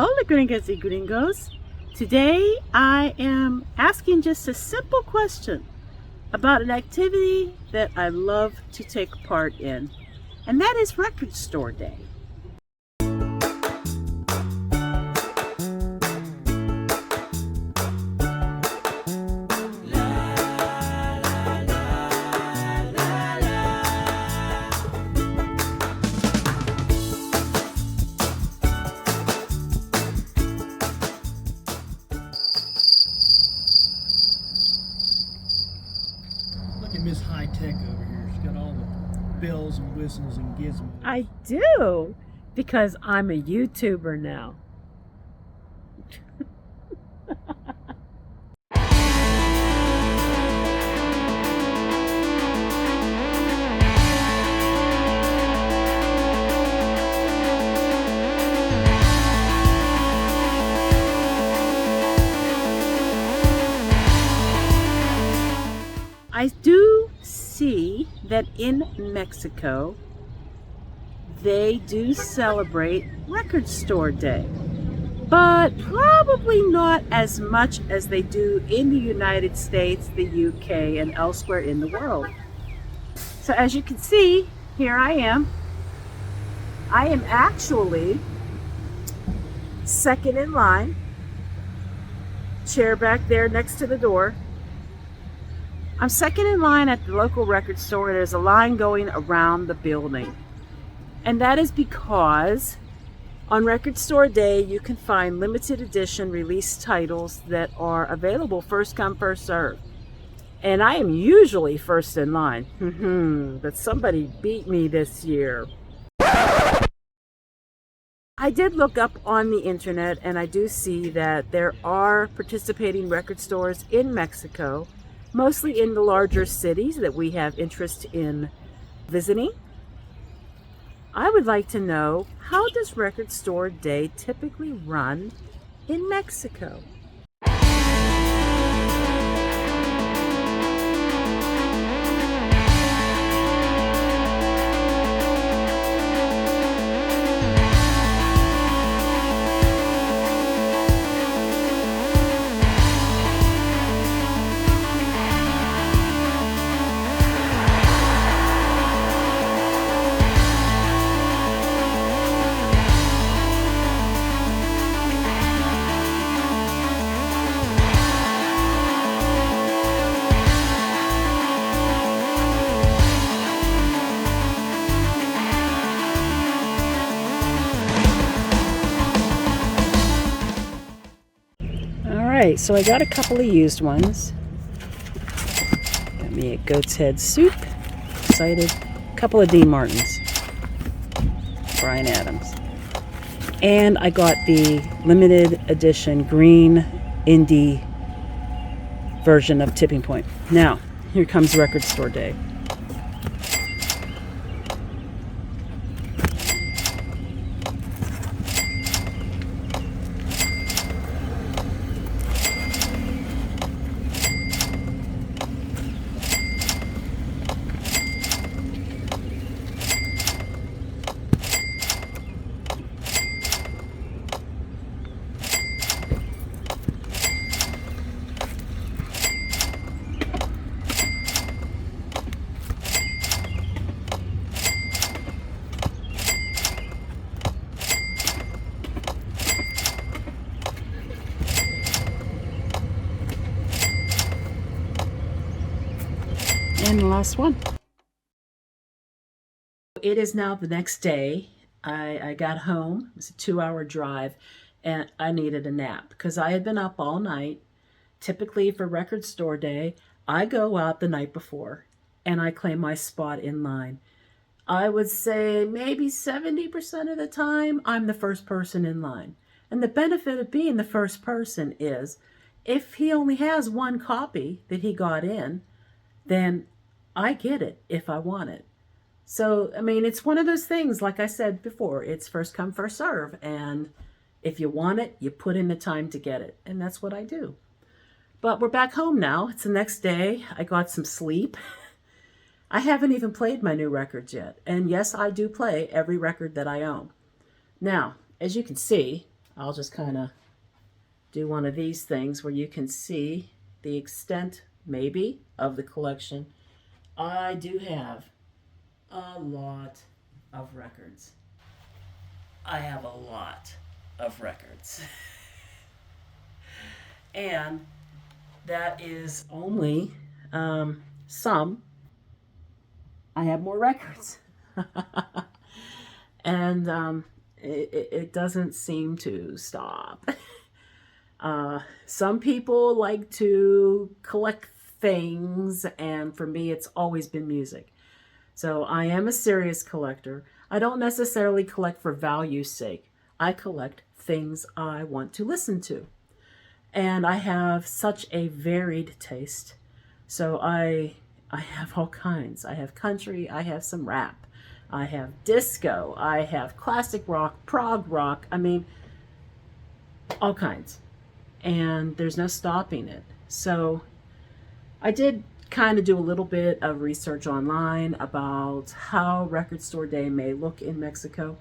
Hola Gringos y Gringos. Today I am asking just a simple question about an activity that I love to take part in, and that is record store day. Look at Miss High Tech over here. She's got all the bells and whistles and gizmos. I do, because I'm a YouTuber now. I do see that in Mexico, they do celebrate Record Store Day, but probably not as much as they do in the United States, the UK, and elsewhere in the world. So as you can see, here I am. I am actually second in line, chair back there next to the door. I'm second in line at the local record store. There's a line going around the building. And that is because on Record Store Day, you can find limited edition release titles that are available first come, first serve. And I am usually first in line. But somebody beat me this year. I did look up on the internet, and I do see that there are participating record stores in Mexico, mostly in the larger cities that we have interest in visiting. I would like to know, how does Record Store Day typically run in Mexico? Alright, so I got a couple of used ones. Got me a goat's head soup, excited. A couple of Dean Martins, Bryan Adams. And I got the limited edition green indie version of Tipping Point. Now, here comes Record Store Day. And the last one. It is now the next day. I got home. It was a 2-hour drive, and I needed a nap because I had been up all night. Typically for Record Store Day, I go out the night before and I claim my spot in line. I would say maybe 70% of the time I'm the first person in line. And the benefit of being the first person is if he only has one copy that he got in, then I get it if I want it. So, I mean, it's one of those things, like I said before, it's first come, first serve. And if you want it, you put in the time to get it. And that's what I do. But we're back home now. It's the next day. I got some sleep. I haven't even played my new records yet. And yes, I do play every record that I own. Now, as you can see, I'll just kind of do one of these things where you can see the extent, maybe, of the collection. I do have a lot of records. I have a lot of records. And that is only some. I have more records. And it doesn't seem to stop. Some people like to collect things, and for me, it's always been music. So I am a serious collector. I don't necessarily collect for value's sake. I collect things I want to listen to. And I have such a varied taste. So I have all kinds. I have country, I have some rap, I have disco, I have classic rock, prog rock, I mean, all kinds. And there's no stopping it. So I did kind of do a little bit of research online about how Record Store Day may look in Mexico.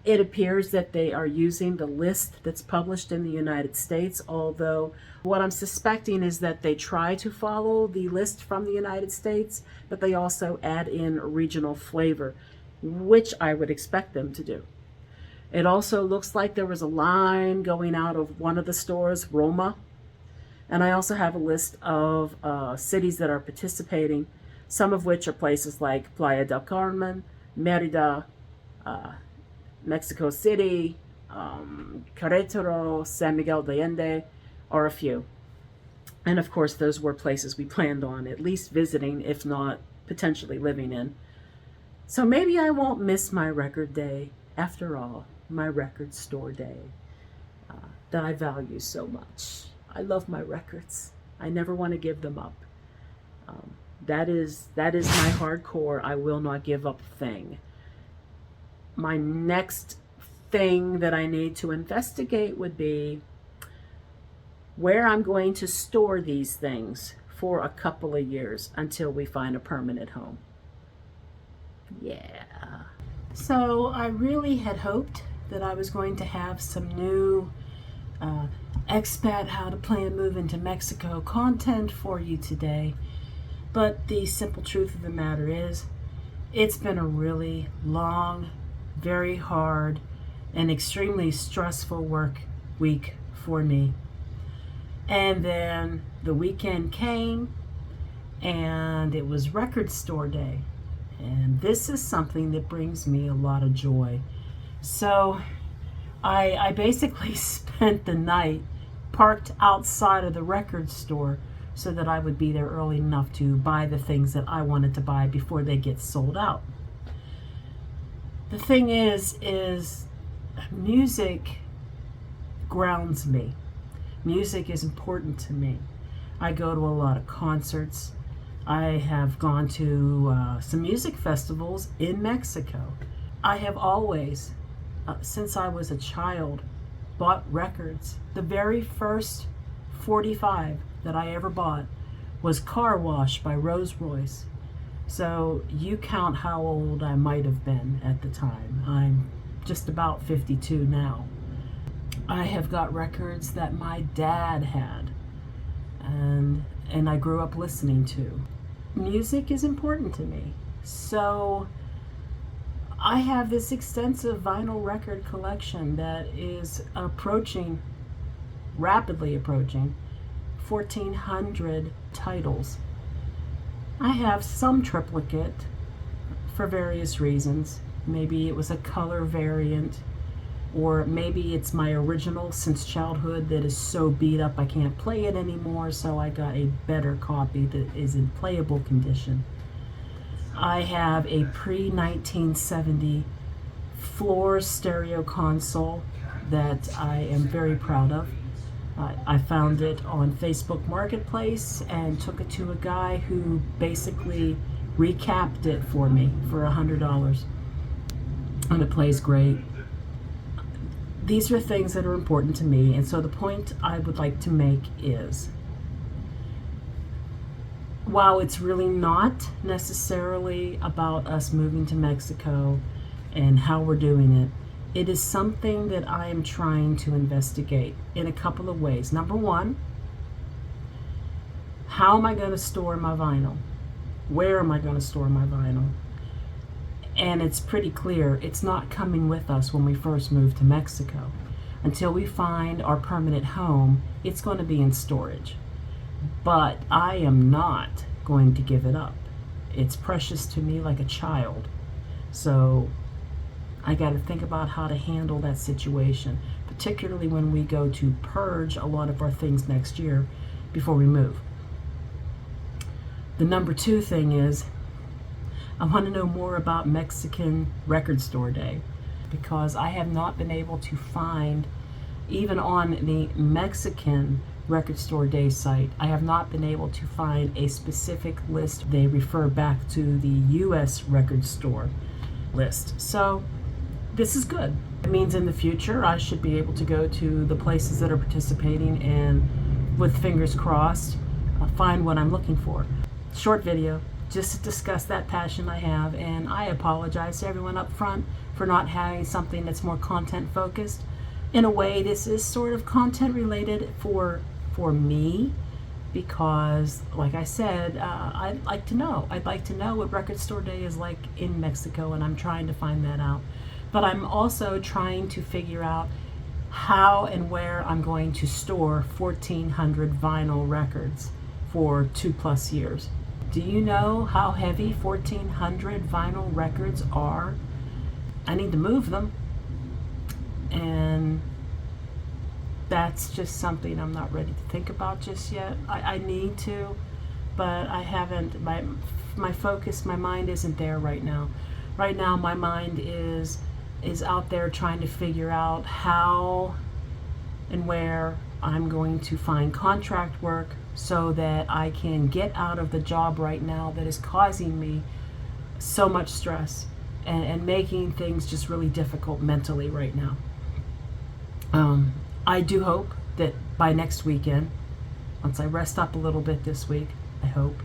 It appears that they are using the list that's published in the United States, although what I'm suspecting is that they try to follow the list from the United States, but they also add in regional flavor, which I would expect them to do. It also looks like there was a line going out of one of the stores, Roma. And I also have a list of cities that are participating, some of which are places like Playa del Carmen, Merida, Mexico City, Querétaro, San Miguel de Allende, are a few. And of course, those were places we planned on at least visiting, if not potentially living in. So maybe I won't miss my record day after all, my record store day that I value so much. I love my records. I never want to give them up. That is my hardcore, I will not give up thing. My next thing that I need to investigate would be where I'm going to store these things for a couple of years until we find a permanent home. Yeah. So I really had hoped that I was going to have some new expat how to plan move into Mexico content for you today. But the simple truth of the matter is, it's been a really long, very hard, and extremely stressful work week for me. And then the weekend came, and it was Record Store Day. And this is something that brings me a lot of joy. So I basically spent the night parked outside of the record store so that I would be there early enough to buy the things that I wanted to buy before they get sold out. The thing is music grounds me. Music is important to me. I go to a lot of concerts. I have gone to some music festivals in Mexico. I have always, since I was a child, bought records. The very first 45 that I ever bought was Car Wash by Rose Royce. So you count how old I might have been at the time. I'm just about 52 now. I have got records that my dad had and I grew up listening to. Music is important to me. So I have this extensive vinyl record collection that is rapidly approaching 1,400 titles. I have some triplicate for various reasons. Maybe it was a color variant, or maybe it's my original since childhood that is so beat up I can't play it anymore, so I got a better copy that is in playable condition. I have a pre-1970 floor stereo console that I am very proud of. I found it on Facebook Marketplace and took it to a guy who basically recapped it for me for $100. And it plays great. These are things that are important to me, and so the point I would like to make is, while it's really not necessarily about us moving to Mexico and how we're doing it, It is something that I am trying to investigate in a couple of ways. Number one, how am I going to store my vinyl? Where am I going to store my vinyl? And it's pretty clear it's not coming with us when we first move to Mexico. Until we find our permanent home, it's going to be in storage. But I am not going to give it up. It's precious to me like a child. So I got to think about how to handle that situation, particularly when we go to purge a lot of our things next year before we move. The number two thing is I want to know more about Mexican Record Store Day, because I have not been able to find, even on the Mexican Record Store Day site, I have not been able to find a specific list. They refer back to the US Record Store list. So this is good. It means in the future I should be able to go to the places that are participating and, with fingers crossed, find what I'm looking for. Short video, just to discuss that passion I have, and I apologize to everyone up front for not having something that's more content focused. In a way, this is sort of content related for me, because like I said, I'd like to know what Record Store Day is like in Mexico, and I'm trying to find that out. But I'm also trying to figure out how and where I'm going to store 1,400 vinyl records for 2+ years. Do you know how heavy 1,400 vinyl records are? I need to move them, and that's just something I'm not ready to think about just yet. I need to, but I haven't. My focus, my mind isn't there right now. Right now, my mind is out there trying to figure out how and where I'm going to find contract work so that I can get out of the job right now that is causing me so much stress and making things just really difficult mentally right now. I do hope that by next weekend, once I rest up a little bit this week, I hope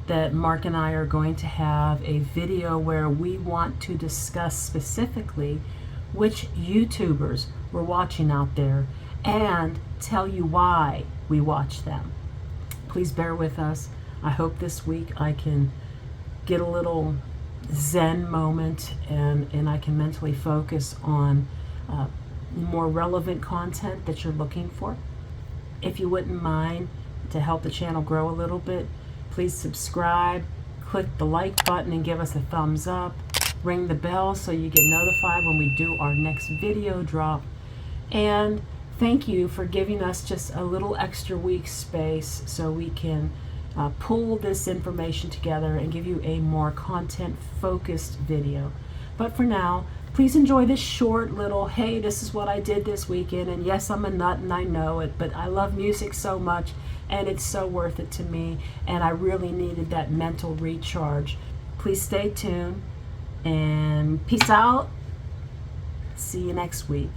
that Mark and I are going to have a video where we want to discuss specifically which YouTubers we're watching out there and tell you why we watch them. Please bear with us. I hope this week I can get a little Zen moment and I can mentally focus on more relevant content that you're looking for. If you wouldn't mind, to help the channel grow a little bit, please subscribe, click the like button and give us a thumbs up, ring the bell so you get notified when we do our next video drop, and thank you for giving us just a little extra week space so we can pull this information together and give you a more content focused video. But for now, please enjoy this short little, hey, this is what I did this weekend, and yes, I'm a nut and I know it, but I love music so much and it's so worth it to me, and I really needed that mental recharge. Please stay tuned and peace out. See you next week.